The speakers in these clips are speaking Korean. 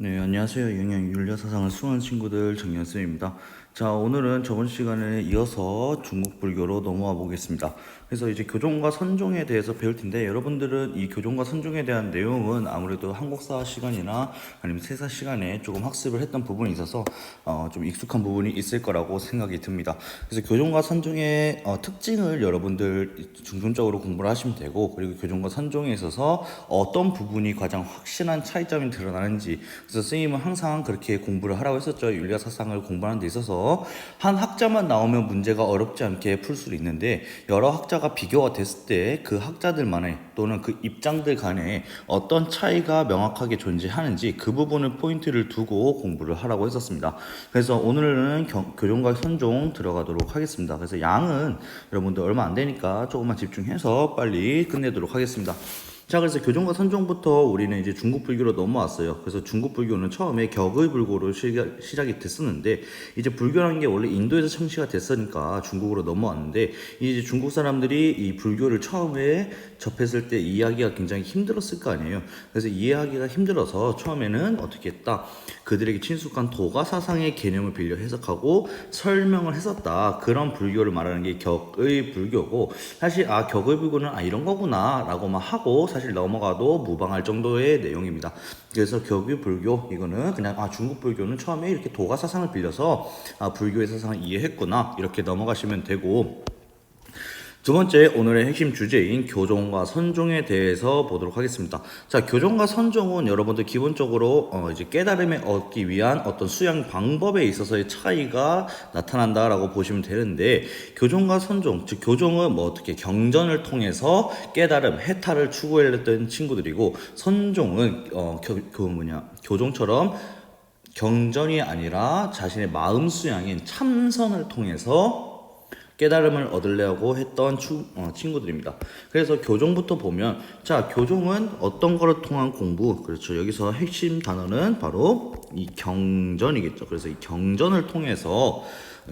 네, 안녕하세요. 영양 윤리학 사상을 수강한 친구들 정연쌤입니다. 자, 오늘은 저번 시간에 이어서 중국 불교로 넘어와 보겠습니다. 그래서 이제 교종과 선종에 대해서 배울 텐데, 여러분들은 이 교종과 선종에 대한 내용은 아무래도 한국사 시간이나 아니면 세사 시간에 조금 학습을 했던 부분이 있어서 좀 익숙한 부분이 있을 거라고 생각이 듭니다. 그래서 교종과 선종의 특징을 여러분들 중점적으로 공부를 하시면 되고, 그리고 교종과 선종에 있어서 어떤 부분이 가장 확실한 차이점이 드러나는지, 그래서 선생님은 항상 그렇게 공부를 하라고 했었죠. 윤리학 사상을 공부하는 데 있어서 한 학자만 나오면 문제가 어렵지 않게 풀 수 있는데, 여러 학자가 비교가 됐을 때 그 학자들만의 또는 그 입장들 간에 어떤 차이가 명확하게 존재하는지 그 부분을 포인트를 두고 공부를 하라고 했었습니다. 그래서 오늘은 교종과 선종 들어가도록 하겠습니다. 그래서 양은 여러분들 얼마 안 되니까 조금만 집중해서 빨리 끝내도록 하겠습니다. 자, 그래서 교종과 선종부터 우리는 이제 중국 불교로 넘어왔어요. 그래서 중국 불교는 처음에 격의 불교로 시작이 됐었는데, 이제 불교라는 게 원래 인도에서 창시가 됐으니까 중국으로 넘어왔는데, 이제 중국 사람들이 이 불교를 처음에 접했을 때 이해하기가 굉장히 힘들었을 거 아니에요. 그래서 이해하기가 힘들어서 처음에는 어떻게 했다? 그들에게 친숙한 도가 사상의 개념을 빌려 해석하고 설명을 했었다. 그런 불교를 말하는 게 격의 불교고, 사실 격의 불교는 이런 거구나 라고만 하고 사실 넘어가도 무방할 정도의 내용입니다. 그래서 격의 불교 이거는 그냥 중국 불교는 처음에 이렇게 도가 사상을 빌려서 불교의 사상을 이해했구나 이렇게 넘어가시면 되고, 두 번째, 오늘의 핵심 주제인 교종과 선종에 대해서 보도록 하겠습니다. 자, 교종과 선종은 여러분들 기본적으로 이제 깨달음을 얻기 위한 어떤 수양 방법에 있어서의 차이가 나타난다라고 보시면 되는데, 교종과 선종, 즉 교종은 어떻게 경전을 통해서 깨달음, 해탈을 추구했던 친구들이고, 선종은 교종처럼 경전이 아니라 자신의 마음 수양인 참선을 통해서 깨달음을 얻으려고 했던 친구들입니다. 그래서 교종부터 보면, 자, 교종은 어떤 거를 통한 공부, 그렇죠. 여기서 핵심 단어는 바로 이 경전이겠죠. 그래서 이 경전을 통해서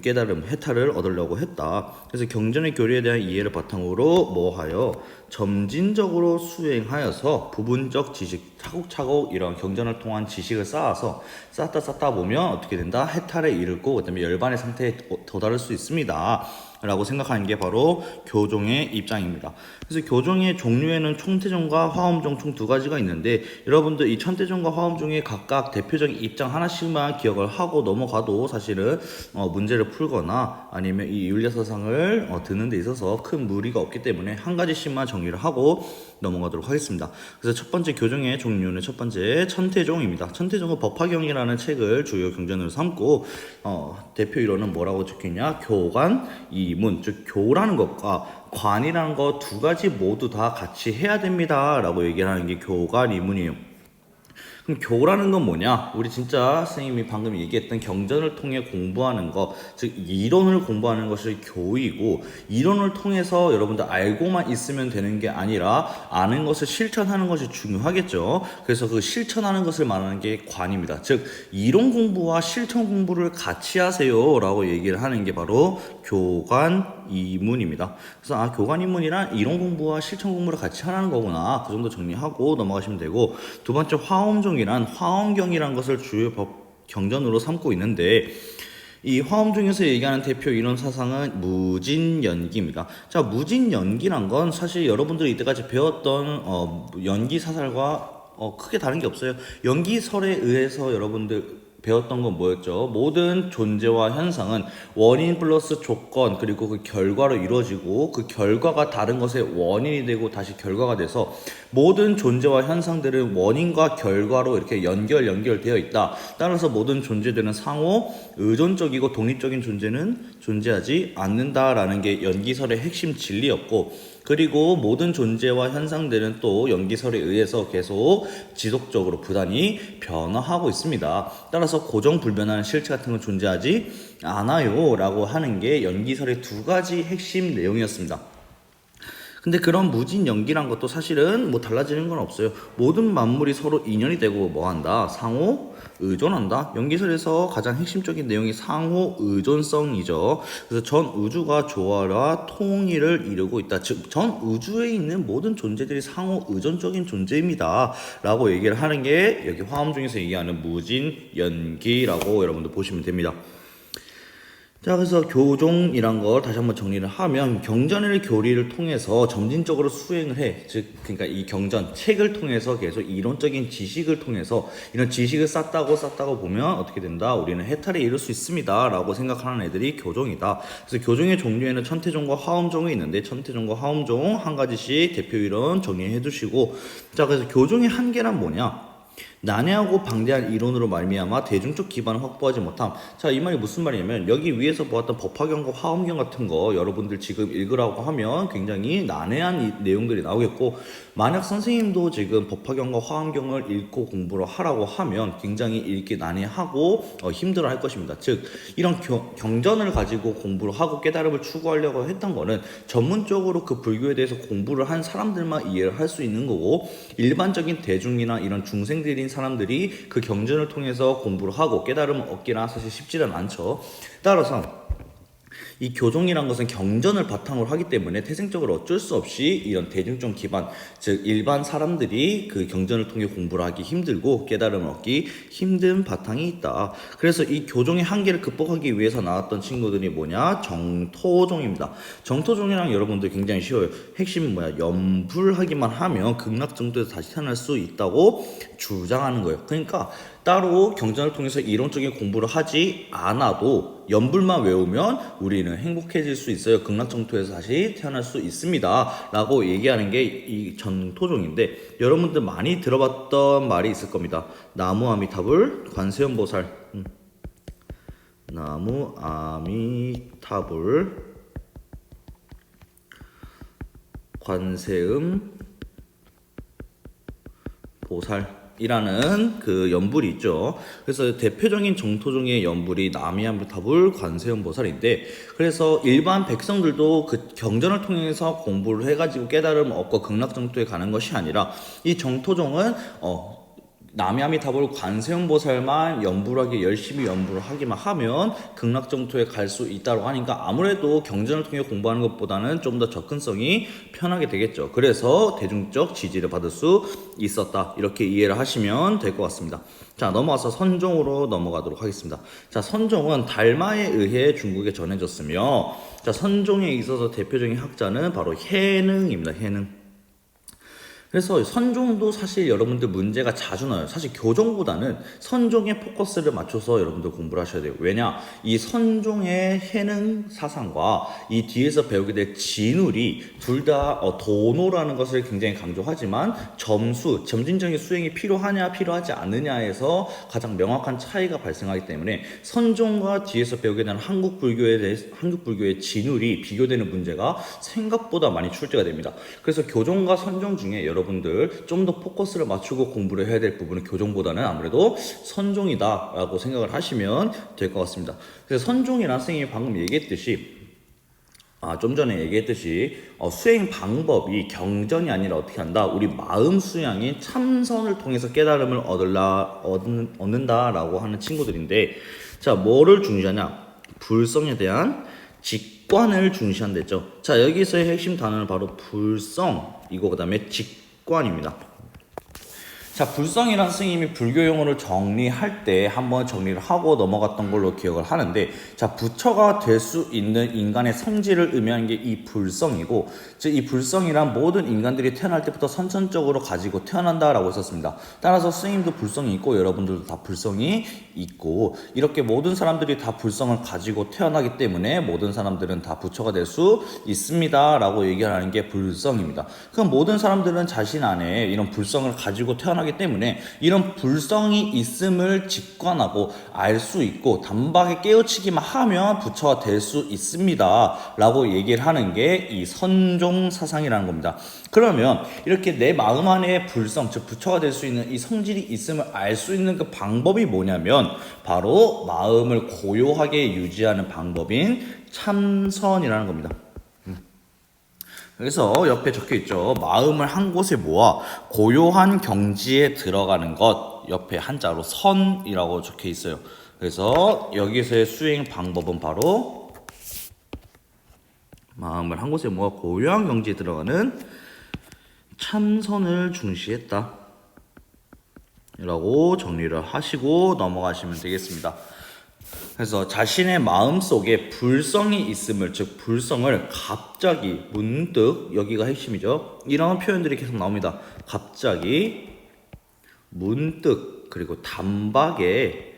깨달음, 해탈을 얻으려고 했다. 그래서 경전의 교리에 대한 이해를 바탕으로 뭐하여 점진적으로 수행하여서 부분적 지식, 차곡차곡 이런 경전을 통한 지식을 쌓다 보면 어떻게 된다? 해탈에 이르고 그다음에 열반의 상태에 도달할 수 있습니다. 라고 생각하는 게 바로 교종의 입장입니다. 그래서 교종의 종류에는 총태종과 화엄종 총 두 가지가 있는데, 여러분들 이 천태종과 화엄종의 각각 대표적인 입장 하나씩만 기억을 하고 넘어가도 사실은 문제를 풀거나 아니면 이 윤리사상을 듣는 데 있어서 큰 무리가 없기 때문에 한 가지씩만 정리를 하고 넘어가도록 하겠습니다. 그래서 첫 번째 교종의 종류는 첫 번째 천태종입니다. 천태종은 법화경이라는 책을 주요 경전으로 삼고 대표 이론은 뭐라고 적혀있냐? 교관, 이문, 즉 교라는 것과 관이라는 것 두 가지 모두 다 같이 해야 됩니다 라고 얘기를 하는 게 교관, 이문이에요. 그럼 교라는 건 뭐냐? 우리 진짜 선생님이 방금 얘기했던 경전을 통해 공부하는 것, 즉 이론을 공부하는 것이 교이고, 이론을 통해서 여러분들 알고만 있으면 되는 게 아니라 아는 것을 실천하는 것이 중요하겠죠. 그래서 그 실천하는 것을 말하는 게 관입니다. 즉 이론 공부와 실천 공부를 같이 하세요 라고 얘기를 하는 게 바로 교관 이문입니다. 그래서 교관 이문이란 이론 공부와 실천 공부를 같이 하는 거구나, 그 정도 정리하고 넘어가시면 되고, 두 번째 화엄종이란 화엄경이란 것을 주요 법 경전으로 삼고 있는데, 이 화엄종에서 얘기하는 대표 이론 사상은 무진연기입니다. 자, 무진연기란 건 사실 여러분들이 이때까지 배웠던 연기 사설과 크게 다른 게 없어요. 연기설에 의해서 여러분들 배웠던 건 뭐였죠? 모든 존재와 현상은 원인 플러스 조건 그리고 그 결과로 이루어지고, 그 결과가 다른 것의 원인이 되고 다시 결과가 돼서 모든 존재와 현상들은 원인과 결과로 이렇게 연결되어 있다. 따라서 모든 존재들은 상호 의존적이고 독립적인 존재는 존재하지 않는다라는 게 연기설의 핵심 진리였고, 그리고 모든 존재와 현상들은 또 연기설에 의해서 계속 지속적으로 부단히 변화하고 있습니다. 따라서 고정불변하는 실체 같은 건 존재하지 않아요 라고 하는 게 연기설의 두 가지 핵심 내용이었습니다. 근데 그런 무진 연기란 것도 사실은 뭐 달라지는 건 없어요. 모든 만물이 서로 인연이 되고 뭐 한다? 상호 의존한다. 연기설에서 가장 핵심적인 내용이 상호 의존성이죠. 그래서 전 우주가 조화와 통일을 이루고 있다. 즉, 전 우주에 있는 모든 존재들이 상호 의존적인 존재입니다. 라고 얘기를 하는 게 여기 화엄 중에서 얘기하는 무진 연기라고 여러분들 보시면 됩니다. 자, 그래서 교종이란 걸 다시 한번 정리를 하면 경전의 교리를 통해서 점진적으로 수행을 해. 즉, 그러니까 이 경전, 책을 통해서 계속 이론적인 지식을 통해서 이런 지식을 쌓다고 보면 어떻게 된다? 우리는 해탈에 이를 수 있습니다. 라고 생각하는 애들이 교종이다. 그래서 교종의 종류에는 천태종과 화엄종이 있는데 천태종과 화엄종 한 가지씩 대표 이론 정리해 두시고, 자, 그래서 교종의 한계란 뭐냐? 난해하고 방대한 이론으로 말미암아 대중적 기반을 확보하지 못함. 자, 이 말이 무슨 말이냐면 여기 위에서 보았던 법화경과 화엄경 같은 거 여러분들 지금 읽으라고 하면 굉장히 난해한 내용들이 나오겠고, 만약 선생님도 지금 법화경과 화엄경을 읽고 공부를 하라고 하면 굉장히 읽기 난해하고 힘들어 할 것입니다. 즉, 이런 경전을 가지고 공부를 하고 깨달음을 추구하려고 했던 거는 전문적으로 그 불교에 대해서 공부를 한 사람들만 이해를 할 수 있는 거고, 일반적인 대중이나 이런 중생들인 사람들이 그 경전을 통해서 공부를 하고 깨달음을 얻기나 사실 쉽지는 않죠. 따라서 이 교종이란 것은 경전을 바탕으로 하기 때문에 태생적으로 어쩔 수 없이 이런 대중적 기반, 즉 일반 사람들이 그 경전을 통해 공부를 하기 힘들고 깨달음을 얻기 힘든 바탕이 있다. 그래서 이 교종의 한계를 극복하기 위해서 나왔던 친구들이 뭐냐? 정토종입니다. 정토종이랑 여러분들 굉장히 쉬워요. 핵심은 뭐야? 염불하기만 하면 극락정토에서 다시 태어날 수 있다고 주장하는 거예요. 그러니까 따로 경전을 통해서 이론적인 공부를 하지 않아도 연불만 외우면 우리는 행복해질 수 있어요. 극락정토에서 다시 태어날 수 있습니다. 라고 얘기하는 게 이 전토종인데, 여러분들 많이 들어봤던 말이 있을 겁니다. 나무 아미타불 관세음보살. 나무 아미타불 관세음 보살 이라는 그 연불이 있죠. 그래서 대표적인 정토종의 연불이 남이암불타불 관세음보살인데, 그래서 일반 백성들도 그 경전을 통해서 공부를 해가지고 깨달음을 얻고 극락정토에 가는 것이 아니라 이 정토종은 남이아미타불 관세음보살만 연불하기 열심히 연불을 하기만 하면 극락정토에 갈 수 있다고 하니까 아무래도 경전을 통해 공부하는 것보다는 좀 더 접근성이 편하게 되겠죠. 그래서 대중적 지지를 받을 수 있었다, 이렇게 이해를 하시면 될 것 같습니다. 자, 넘어와서 선종으로 넘어가도록 하겠습니다. 자, 선종은 달마에 의해 중국에 전해졌으며, 자, 선종에 있어서 대표적인 학자는 바로 해능입니다. 해능. 그래서 선종도 사실 여러분들 문제가 자주 나요. 사실 교종보다는 선종에 포커스를 맞춰서 여러분들 공부를 하셔야 돼요. 왜냐? 이 선종의 해능 사상과 이 뒤에서 배우게 될 진울이 둘 다 도노라는 것을 굉장히 강조하지만 점진적인 수행이 필요하냐 필요하지 않느냐에서 가장 명확한 차이가 발생하기 때문에 선종과 뒤에서 배우게 되는 한국 불교의 진울이 비교되는 문제가 생각보다 많이 출제가 됩니다. 그래서 교종과 선종 중에 여러분들 좀 더 포커스를 맞추고 공부를 해야 될 부분은 교종보다는 아무래도 선종이다라고 생각을 하시면 될 것 같습니다. 그래서 선종이란 선생님이 방금 얘기했듯이 좀 전에 얘기했듯이 수행 방법이 경전이 아니라 어떻게 한다? 우리 마음 수양인 참선을 통해서 깨달음을 얻는다라고 하는 친구들인데, 자, 뭐를 중시하냐? 불성에 대한 직관을 중시한댔죠. 자, 여기서의 핵심 단어는 바로 불성이고 그 다음에 직관입니다. 자, 불성이라는 스님이 불교 용어를 정리할 때 한번 정리를 하고 넘어갔던 걸로 기억을 하는데, 자, 부처가 될 수 있는 인간의 성질을 의미하는 게 이 불성이고, 즉 이 불성이란 모든 인간들이 태어날 때부터 선천적으로 가지고 태어난다라고 했었습니다. 따라서 스님도 불성이 있고 여러분들도 다 불성이 있고, 이렇게 모든 사람들이 다 불성을 가지고 태어나기 때문에 모든 사람들은 다 부처가 될 수 있습니다 라고 얘기하는 게 불성입니다. 그럼 모든 사람들은 자신 안에 이런 불성을 가지고 태어나기 때문에 이런 불성이 있음을 직관하고 알 수 있고 단박에 깨우치기만 하면 부처가 될 수 있습니다 라고 얘기를 하는 게 이 선종 사상이라는 겁니다. 그러면 이렇게 내 마음 안에 불성, 즉 부처가 될 수 있는 이 성질이 있음을 알 수 있는 그 방법이 뭐냐면 바로 마음을 고요하게 유지하는 방법인 참선이라는 겁니다. 그래서 옆에 적혀 있죠. 마음을 한 곳에 모아 고요한 경지에 들어가는 것. 옆에 한자로 선이라고 적혀 있어요. 그래서 여기서의 수행 방법은 바로 마음을 한 곳에 모아 고요한 경지에 들어가는 참선을 중시했다 라고 정리를 하시고 넘어가시면 되겠습니다. 그래서 자신의 마음속에 불성이 있음을, 즉 불성을 갑자기 문득, 여기가 핵심이죠. 이런 표현들이 계속 나옵니다. 갑자기 문득 그리고 단박에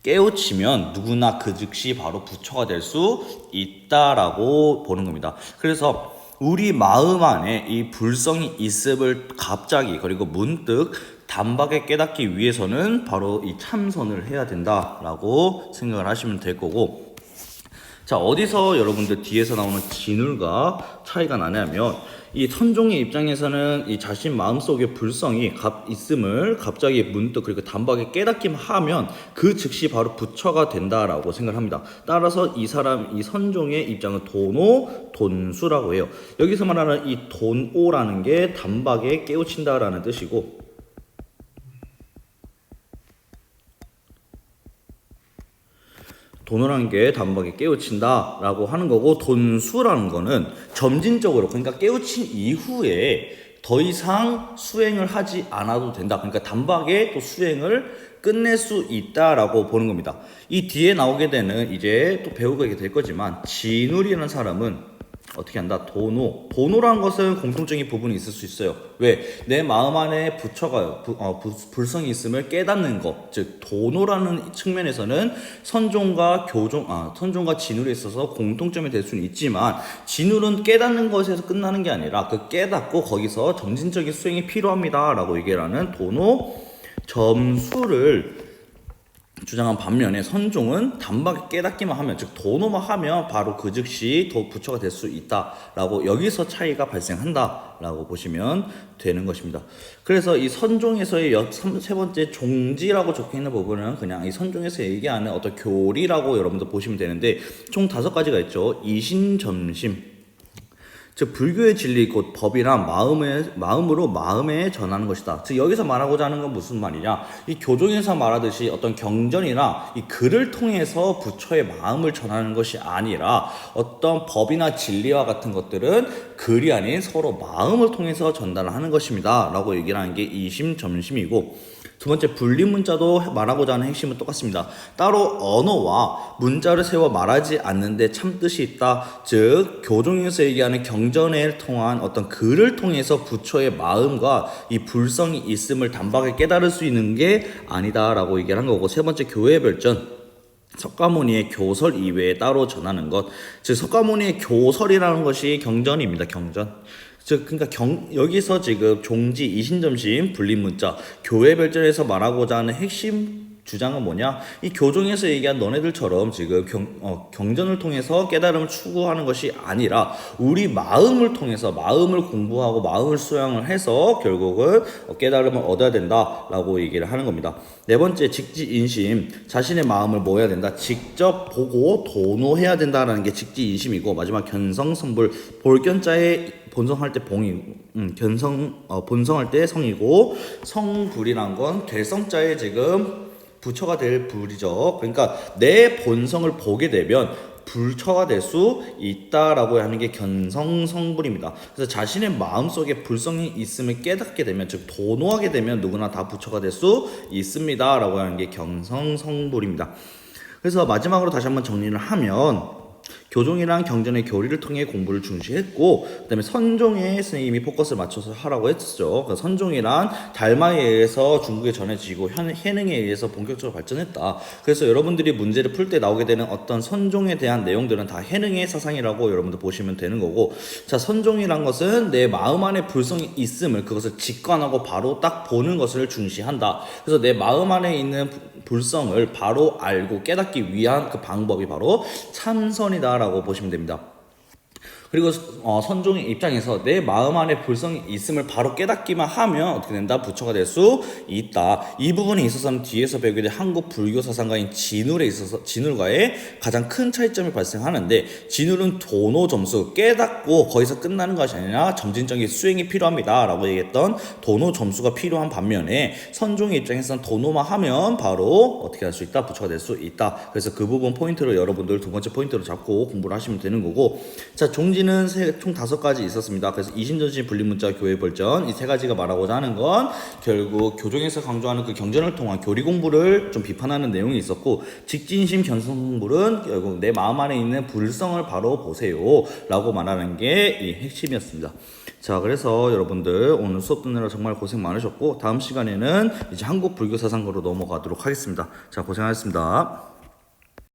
깨우치면 누구나 그 즉시 바로 부처가 될 수 있다라고 보는 겁니다. 그래서 우리 마음 안에 이 불성이 있음을 갑자기 그리고 문득 단박에 깨닫기 위해서는 바로 이 참선을 해야 된다라고 생각을 하시면 될 거고, 자, 어디서 여러분들 뒤에서 나오는 진울과 차이가 나냐면, 이 선종의 입장에서는 이 자신 마음속에 불성이 있음을 갑자기 문득 그리고 단박에 깨닫기만 하면 그 즉시 바로 부처가 된다라고 생각을 합니다. 따라서 이 선종의 입장은 돈오, 돈수라고 해요. 여기서 말하는 이 돈오라는 게 단박에 깨우친다라는 뜻이고, 돈이라는 게 단박에 깨우친다라고 하는 거고, 돈수라는 거는 점진적으로, 그러니까 깨우친 이후에 더 이상 수행을 하지 않아도 된다. 그러니까 단박에 또 수행을 끝낼 수 있다라고 보는 겁니다. 이 뒤에 나오게 되는, 이제 또 배우게 될 거지만, 진울이라는 사람은 어떻게 한다? 도노라는 것은 공통적인 부분이 있을 수 있어요. 왜? 내 마음 안에 부처가 불성이 있음을 깨닫는 것, 즉 도노라는 측면에서는 선종과 선종과 진울에 있어서 공통점이 될 수는 있지만, 진울은 깨닫는 것에서 끝나는 게 아니라 그 깨닫고 거기서 점진적인 수행이 필요합니다라고 얘기를 하는 도노 점수를 주장한 반면에 선종은 단박에 깨닫기만 하면, 즉 도노만 하면 바로 그 즉시 부처가 될 수 있다라고, 여기서 차이가 발생한다라고 보시면 되는 것입니다. 그래서 이 선종에서의 세 번째 종지라고 적혀 있는 부분은 그냥 이 선종에서 얘기하는 어떤 교리라고 여러분들 보시면 되는데, 총 5가지가 있죠. 이신점심, 즉 불교의 진리 곧 법이란 마음으로 마음에 전하는 것이다. 즉 여기서 말하고자 하는 건 무슨 말이냐, 이 교종에서 말하듯이 어떤 경전이나 이 글을 통해서 부처의 마음을 전하는 것이 아니라, 어떤 법이나 진리와 같은 것들은 글이 아닌 서로 마음을 통해서 전달을 하는 것입니다 라고 얘기를 하는 게 이심점심이고, 두 번째 분리문자도 말하고자 하는 핵심은 똑같습니다. 따로 언어와 문자를 세워 말하지 않는데 참 뜻이 있다. 즉 교종에서 얘기하는 경전에 통한 어떤 글을 통해서 부처의 마음과 이 불성이 있음을 단박에 깨달을 수 있는 게 아니다라고 얘기를 한 거고, 세 번째 교회별전, 석가모니의 교설 이외에 따로 전하는 것, 즉 석가모니의 교설이라는 것이 경전입니다. 경전. 즉 그러니까 여기서 지금 종지, 이신점심, 분리문자, 교회별전에서 말하고자 하는 핵심 주장은 뭐냐? 이 교종에서 얘기한 너네들처럼 지금 경전을 통해서 깨달음을 추구하는 것이 아니라 우리 마음을 통해서 마음을 공부하고 마음을 수양을 해서 결국은 깨달음을 얻어야 된다라고 얘기를 하는 겁니다. 네 번째 직지인심, 자신의 마음을 뭐 해야 된다? 직접 보고 도노해야 된다라는 게 직지인심이고, 마지막 견성성불, 볼견자에 본성할 때 봉이, 본성할 때 성이고, 성불이란 건 결성자에 지금 부처가 될 불이죠. 그러니까 내 본성을 보게 되면 불처가 될 수 있다라고 하는 게 견성성불입니다. 그래서 자신의 마음속에 불성이 있음을 깨닫게 되면, 즉 도노하게 되면 누구나 다 부처가 될 수 있습니다라고 하는 게 견성성불입니다. 그래서 마지막으로 다시 한번 정리를 하면, 교종이랑 경전의 교리를 통해 공부를 중시했고, 그 다음에 선종의 스님이 포커스를 맞춰서 하라고 했죠. 그러니까 선종이란 달마에 의해서 중국에 전해지고 해능에 의해서 본격적으로 발전했다. 그래서 여러분들이 문제를 풀 때 나오게 되는 어떤 선종에 대한 내용들은 다 해능의 사상이라고 여러분들 보시면 되는 거고, 자, 선종이란 것은 내 마음 안에 불성이 있음을, 그것을 직관하고 바로 딱 보는 것을 중시한다. 그래서 내 마음 안에 있는 불성을 바로 알고 깨닫기 위한 그 방법이 바로 참선이다 라고 보시면 됩니다. 그리고 선종의 입장에서 내 마음 안에 불성이 있음을 바로 깨닫기만 하면 어떻게 된다? 부처가 될 수 있다. 이 부분에 있어서는 뒤에서 배우게 될 한국 불교 사상가인 진울에 있어서 진울과의 가장 큰 차이점이 발생하는데, 진울은 도노 점수, 깨닫고 거기서 끝나는 것이 아니라 점진적인 수행이 필요합니다 라고 얘기했던 도노 점수가 필요한 반면에, 선종의 입장에서는 도노만 하면 바로 어떻게 할 수 있다? 부처가 될 수 있다. 그래서 그 부분 포인트를 여러분들 두 번째 포인트로 잡고 공부를 하시면 되는 거고, 자, 종지는 총 5가지 있었습니다. 그래서 이신전신 분리문자 교회 벌전, 이 3가지가 말하고자 하는 건 결국 교종에서 강조하는 그 경전을 통한 교리 공부를 좀 비판하는 내용이 있었고, 직진심 견성불은 결국 내 마음 안에 있는 불성을 바로 보세요 라고 말하는 게 이 핵심이었습니다. 자, 그래서 여러분들 오늘 수업 듣느라 정말 고생 많으셨고, 다음 시간에는 이제 한국 불교 사상으로 넘어가도록 하겠습니다. 자, 고생하셨습니다.